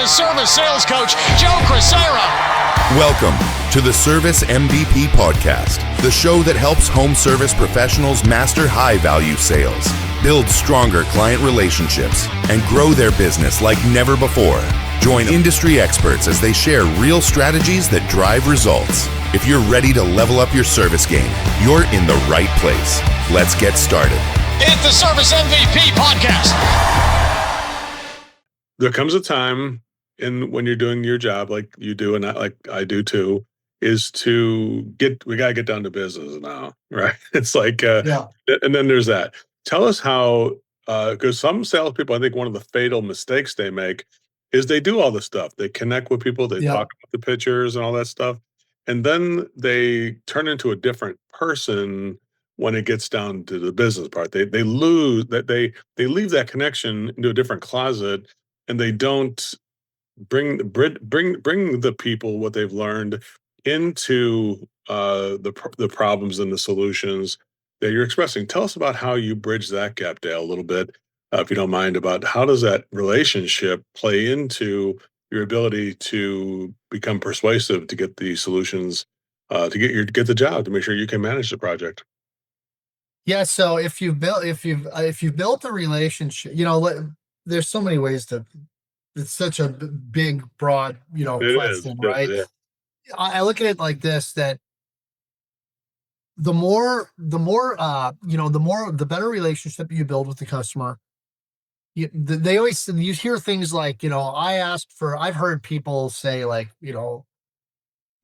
service sales coach, Joe Crisara. Welcome to the Service MVP Podcast, the show that helps home service professionals master high-value sales, build stronger client relationships, and grow their business like never before. Join industry experts as they share real strategies that drive results. If you're ready to level up your service game, you're in the right place. Let's get started. It's the Service MVP Podcast. There comes a time when you're doing your job like you do and I do too, is we got to get down to business now, right? It's like, and then there's that. Tell us how, because some salespeople, I think one of the fatal mistakes they make is they do all this stuff. They connect with people, they talk about the pictures and all that stuff. And then they turn into a different person when it gets down to the business part. They lose that, they leave that connection into a different closet, and they don't bring the people what they've learned into the problems and the solutions that you're expressing. Tell us about how you bridge that gap, Dale, a little bit, if you don't mind, about how does that relationship play into your ability to become persuasive, to get the solutions, to get the job, to make sure you can manage the project. Yeah. So if you've built a relationship, there's so many ways to. It's such a big, broad, question, right? Yeah. I look at it like this: that the better relationship you build with the customer. You hear things like, I've heard people say, like,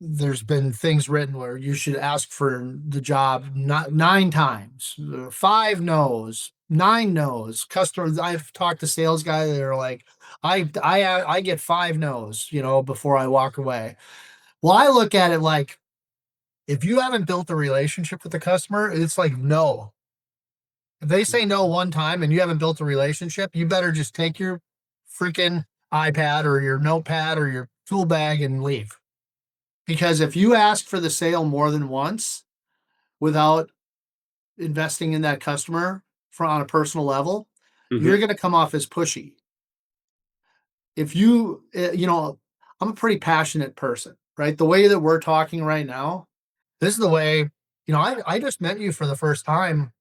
there's been things written where you should ask for the job not 9 times, 5 no's, 9 no's. Customers, I've talked to sales guys that are like, I get 5 no's, before I walk away. Well, I look at it like, if you haven't built a relationship with the customer, it's like no. If they say no one time and you haven't built a relationship, you better just take your freaking iPad or your notepad or your tool bag and leave. Because if you ask for the sale more than once without investing in that customer on a personal level, you're going to come off as pushy. If you, I'm a pretty passionate person, right? The way that we're talking right now, this is the way, I just met you for the first time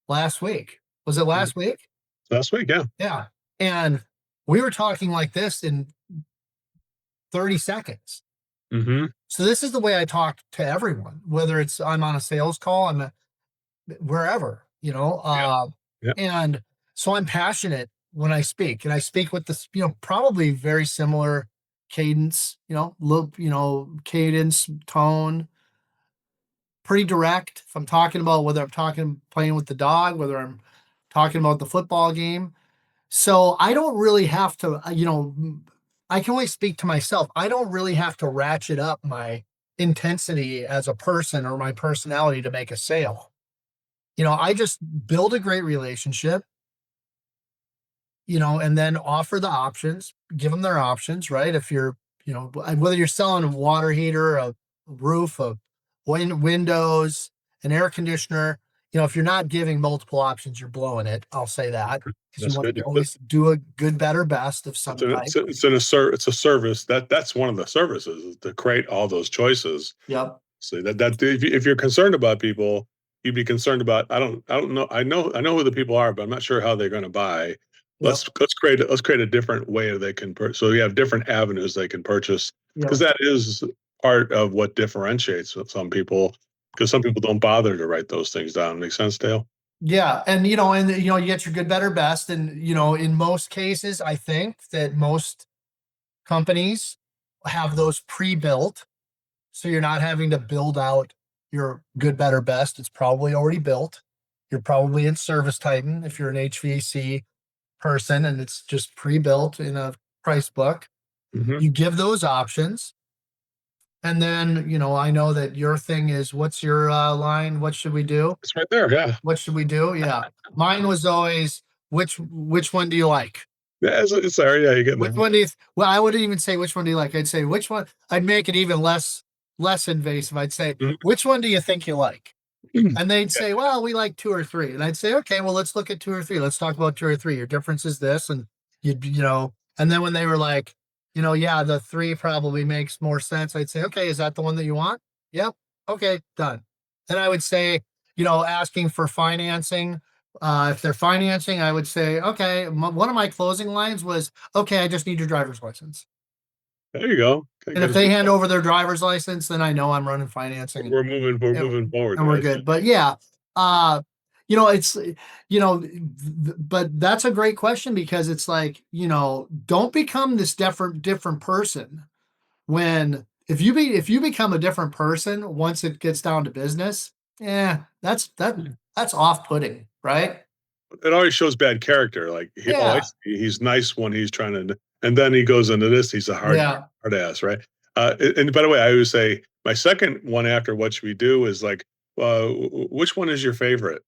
last week. Was it last week? Last week, yeah. Yeah. And we were talking like this in 30 seconds. So this is the way I talk to everyone, whether it's I'm on a sales call, I'm wherever, and so I'm passionate when I speak, and I speak with this, probably very similar cadence, cadence, tone, pretty direct. If I'm talking about whether I'm playing with the dog, whether I'm talking about the football game. So I don't really have to, I can only speak to myself. I don't really have to ratchet up my intensity as a person or my personality to make a sale. I just build a great relationship, and then offer the options, give them their options, right? If you're, whether you're selling a water heater, a roof, a windows, an air conditioner, if you're not giving multiple options, you're blowing it. I'll say that. You want to always do a good, better, best of some type. It's a service that's one of the services, is to create all those choices. Yep. So that if you're concerned about people, you'd be concerned about, I don't know. I know who the people are, but I'm not sure how they're going to buy. Let's create a different way they can purchase. So you have different avenues they can purchase, because that is part of what differentiates some people, because some people don't bother to write those things down. Make sense, Dale? Yeah. And, you get your good, better, best. And, in most cases, I think that most companies have those pre-built. So you're not having to build out your good, better, best. It's probably already built. You're probably in Service Titan if you're an HVAC person, and it's just pre-built in a price book. You give those options. And then, I know that your thing is, what's your line? What should we do? It's right there. Yeah. What should we do? Yeah. Mine was always, which one do you like? Yeah, sorry. Yeah, you get which one do you? Well, I wouldn't even say which one do you like. I'd say which one. I'd make it even less invasive. I'd say, which one do you think you like? And they'd say, well, we like 2 or 3. And I'd say, okay, well, let's look at 2 or 3. Let's talk about 2 or 3. Your difference is this, and and then when they were like, yeah, the 3 probably makes more sense. I'd say, okay, is that the one that you want? Yep. Okay, done. Then I would say, asking for financing. If they're financing, I would say, okay, one of my closing lines was, okay, I just need your driver's license. There you go. And if they hand over their driver's license, then I know I'm running financing. We're moving forward. And we're good. But yeah, it's, but that's a great question, because it's like, don't become this different person if you become a different person, once it gets down to business, that's off-putting, right? It always shows bad character. Like he's nice when he's trying to, and then he goes into this. He's a hard ass, right? And by the way, I always say my second one after what should we do is like, which one is your favorite?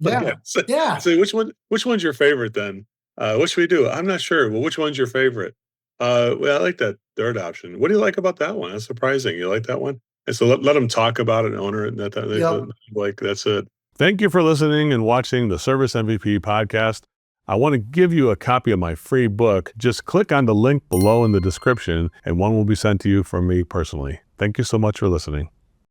Yeah. Say which one's your favorite then? What should we do? I'm not sure. Well, which one's your favorite? Well, I like that third option. What do you like about that one? That's surprising. You like that one? And so let them talk about it and own it. And that's it. Thank you for listening and watching the Service MVP podcast. I want to give you a copy of my free book. Just click on the link below in the description and one will be sent to you from me personally. Thank you so much for listening.